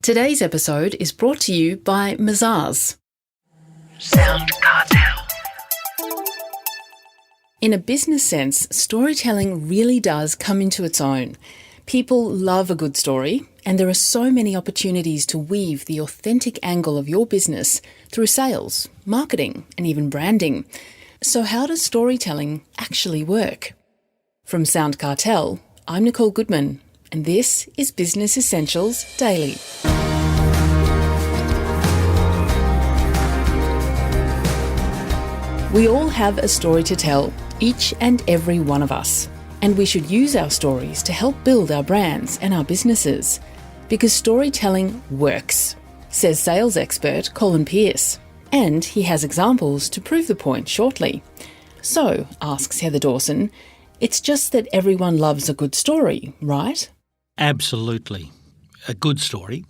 Today's episode is brought to you by Mazars. SoundCartel. In a business sense, storytelling really does come into its own. People love a good story, and there are so many opportunities to weave the authentic angle of your business through sales, marketing, and even branding. So how does storytelling actually work? From SoundCartel, I'm Nicole Goodman, and this is Business Essentials Daily. We all have a story to tell, each and every one of us. And we should use our stories to help build our brands and our businesses. Because storytelling works, says sales expert Colin Pearce. And he has examples to prove the point shortly. So, asks Heather Dawson, it's just that everyone loves a good story, right? Absolutely. A good story.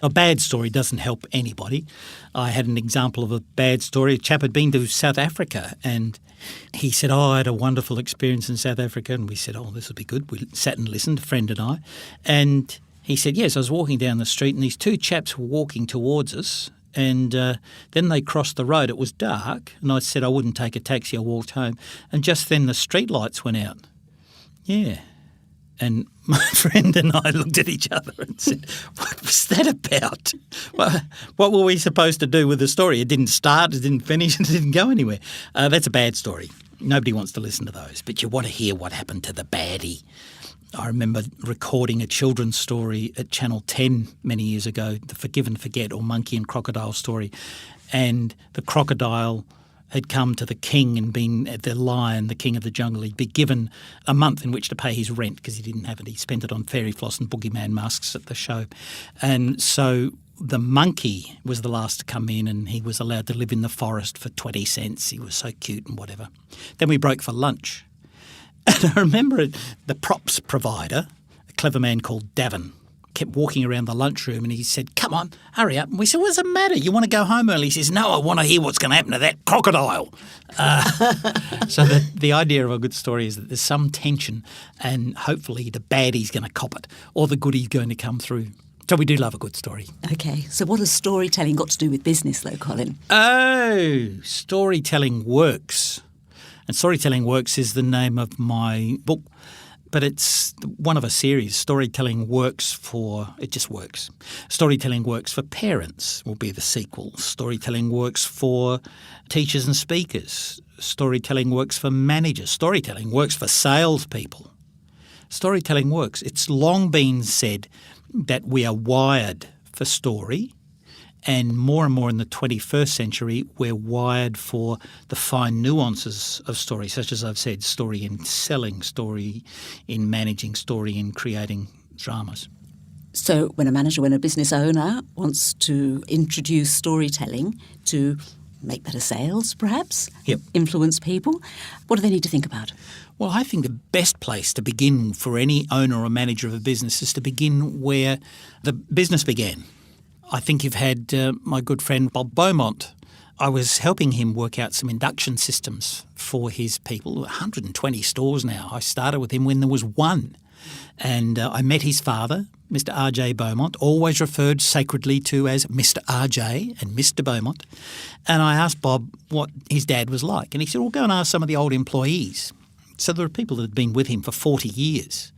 A bad story doesn't help anybody. I had an example of a bad story. A chap had been to South Africa and he said, I had a wonderful experience in South Africa. And we said, this will be good. We sat and listened, a friend and I. And he said, yes, I was walking down the street and these two chaps were walking towards us. And then they crossed the road. It was dark. And I said I wouldn't take a taxi. I walked home. And just then the street lights went out. Yeah. And my friend and I looked at each other and said, what was that about? What were we supposed to do with the story? It didn't start, it didn't finish, it didn't go anywhere. That's a bad story. Nobody wants to listen to those, but you want to hear what happened to the baddie. I remember recording a children's story at Channel 10 many years ago, the Forgive and Forget or Monkey and Crocodile story, and the crocodile had come to the king and been the lion, the king of the jungle. He'd be given a month in which to pay his rent because he didn't have it. He spent it on fairy floss and boogeyman masks at the show. And so the monkey was the last to come in and he was allowed to live in the forest for 20 cents. He was so cute and whatever. Then we broke for lunch. And I remember the props provider, a clever man called Davin, kept walking around the lunchroom and he said, come on, hurry up. And we said, what's the matter? You want to go home early? He says, no, I want to hear what's going to happen to that crocodile. So the idea of a good story is that there's some tension and hopefully the baddie's going to cop it or the goodie's going to come through. So we do love a good story. Okay, so what has storytelling got to do with business though, Colin? Oh, storytelling works. And Storytelling Works is the name of my book. But it's one of a series. Storytelling Works for, it just works. Storytelling Works for Parents will be the sequel. Storytelling Works for teachers and speakers. Storytelling Works for managers. Storytelling Works for salespeople. Storytelling works. It's long been said that we are wired for story. And more in the 21st century, we're wired for the fine nuances of story, such as I've said, story in selling, story in managing, story in creating dramas. So when a business owner wants to introduce storytelling to make better sales, perhaps, Yep. influence people, what do they need to think about? Well, I think the best place to begin for any owner or manager of a business is to begin where the business began. I think you've had my good friend Bob Beaumont. I was helping him work out some induction systems for his people. 120 stores now. I started with him when there was one. And I met his father, Mr. R.J. Beaumont, always referred sacredly to as Mr. R.J. and Mr. Beaumont. And I asked Bob what his dad was like. And he said, well, go and ask some of the old employees. So there were people that had been with him for 40 years.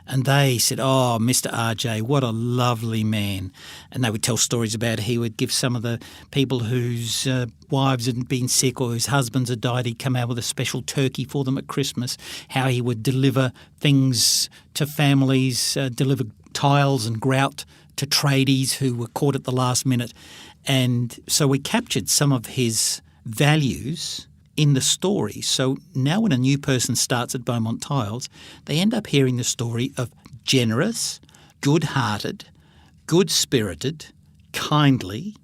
And they said, oh, Mr. RJ, what a lovely man. And they would tell stories about he would give some of the people whose wives had been sick or whose husbands had died, he'd come out with a special turkey for them at Christmas, how he would deliver things to families, deliver tiles and grout to tradies who were caught at the last minute. And so we captured some of his values in the story. So now when a new person starts at Beaumont Tiles, they end up hearing the story of generous, good-hearted, good-spirited, kindly,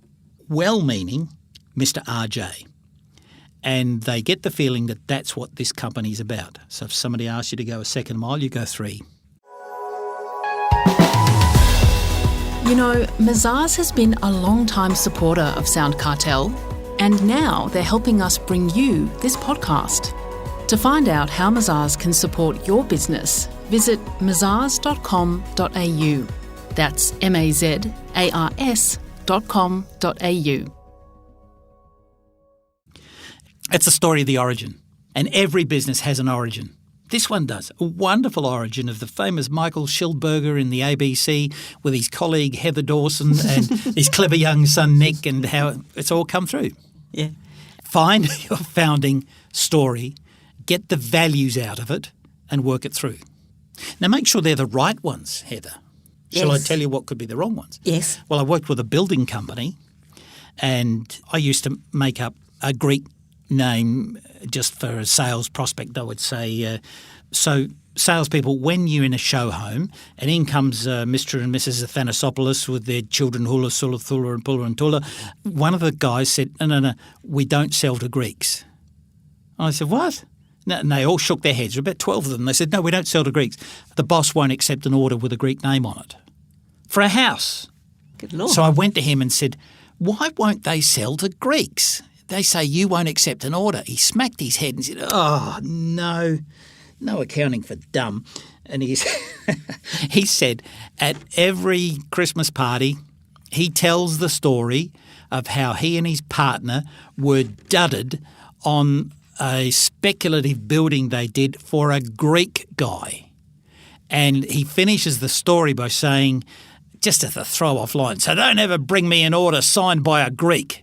well-meaning Mr. RJ. And they get the feeling that that's what this company's about. So if somebody asks you to go a second mile, you go 3. You know, Mazars has been a long-time supporter of SoundCartel, and now they're helping us bring you this podcast. To find out how Mazars can support your business, visit mazars.com.au. That's mazars.com.au. It's a story of the origin, and every business has an origin. This one does. A wonderful origin of the famous Michael Schildberger in the ABC with his colleague Heather Dawson and his clever young son Nick, and how it's all come through. Yeah. Find your founding story, get the values out of it, and work it through. Now make sure they're the right ones, Heather. Shall I Yes. tell you what could be the wrong ones? Yes. Well, I worked with a building company, and I used to make up a Greek name just for a sales prospect. I would say, so salespeople, when you're in a show home and in comes Mr. and Mrs. Athanasopoulos with their children Hula, Sula, Thula and Pula and Tula, one of the guys said, no, we don't sell to Greeks. I said, what? No, and they all shook their heads. There were about 12 of them. They said, no, we don't sell to Greeks. The boss won't accept an order with a Greek name on it for a house. Good Lord. So I went to him and said, why won't they sell to Greeks? They say you won't accept an order. He smacked his head and said, oh, no accounting for dumb. And he said at every Christmas party he tells the story of how he and his partner were dudded on a speculative building they did for a Greek guy. And he finishes the story by saying, just as a throw-off line, so don't ever bring me an order signed by a Greek.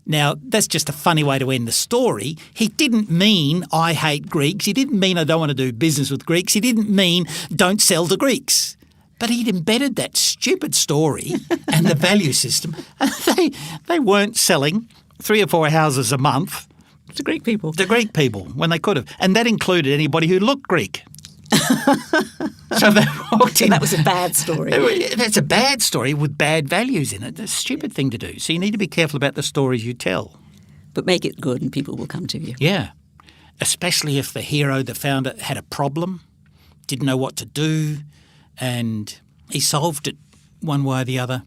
Now, that's just a funny way to end the story. He didn't mean I hate Greeks. He didn't mean I don't want to do business with Greeks. He didn't mean don't sell to Greeks. But he'd embedded that stupid story and the value system. They weren't selling 3 or 4 houses a month to Greek people. to Greek people when they could have. And that included anybody who looked Greek. So they walked in. That was a bad story. That's a bad story with bad values in it. It's a stupid thing to do. So you need to be careful about the stories you tell. But make it good and people will come to you. Yeah. Especially if the hero, the founder, had a problem, didn't know what to do, and he solved it one way or the other.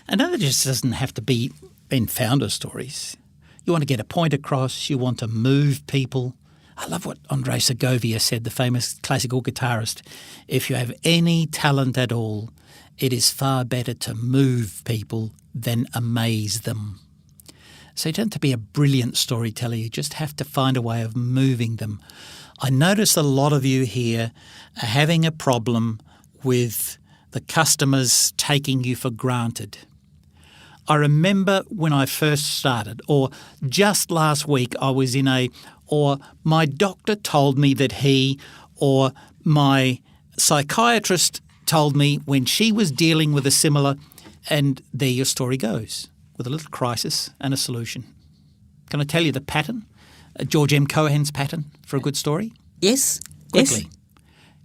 And that just doesn't have to be in founder stories. You want to get a point across. You want to move people. I love what Andrei Segovia said, the famous classical guitarist. If you have any talent at all, it is far better to move people than amaze them. So you don't have to be a brilliant storyteller. You just have to find a way of moving them. I notice a lot of you here are having a problem with the customers taking you for granted. I remember when I first started, or just last week I was or my doctor told me that he, or my psychiatrist told me when she was dealing with a similar, and there your story goes, with a little crisis and a solution. Can I tell you the pattern? George M. Cohan's pattern for a good story? Yes. Quickly. Yes.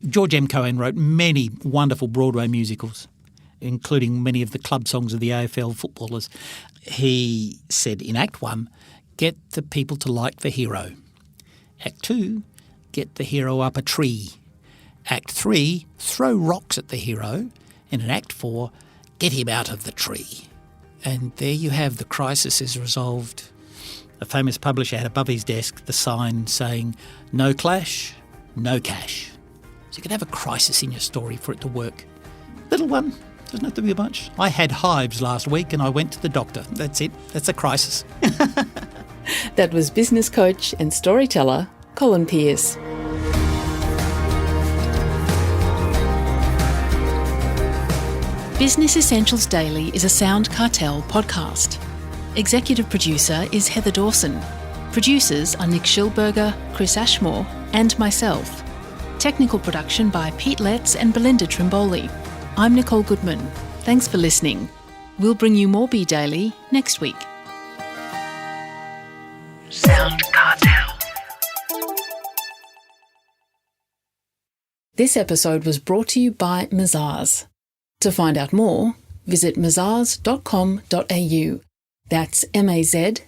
George M. Cohan wrote many wonderful Broadway musicals, including many of the club songs of the AFL footballers. He said in Act 1, get the people to like the hero. Act 2, get the hero up a tree. Act 3, throw rocks at the hero. And in Act 4, get him out of the tree. And there you have the crisis is resolved. A famous publisher had above his desk the sign saying, no clash, no cash. So you can have a crisis in your story for it to work. Little one, doesn't have to be much. I had hives last week and I went to the doctor. That's it. That's a crisis. That was business coach and storyteller Colin Pearce. Business Essentials Daily is a SoundCartel podcast. Executive producer is Heather Dawson. Producers are Nick Schildberger, Chris Ashmore, and myself. Technical production by Pete Letts and Belinda Trimboli. I'm Nicole Goodman. Thanks for listening. We'll bring you more Be Daily next week. SoundCartel. This episode was brought to you by Mazars. To find out more, visit mazars.com.au. That's mazars.com.au.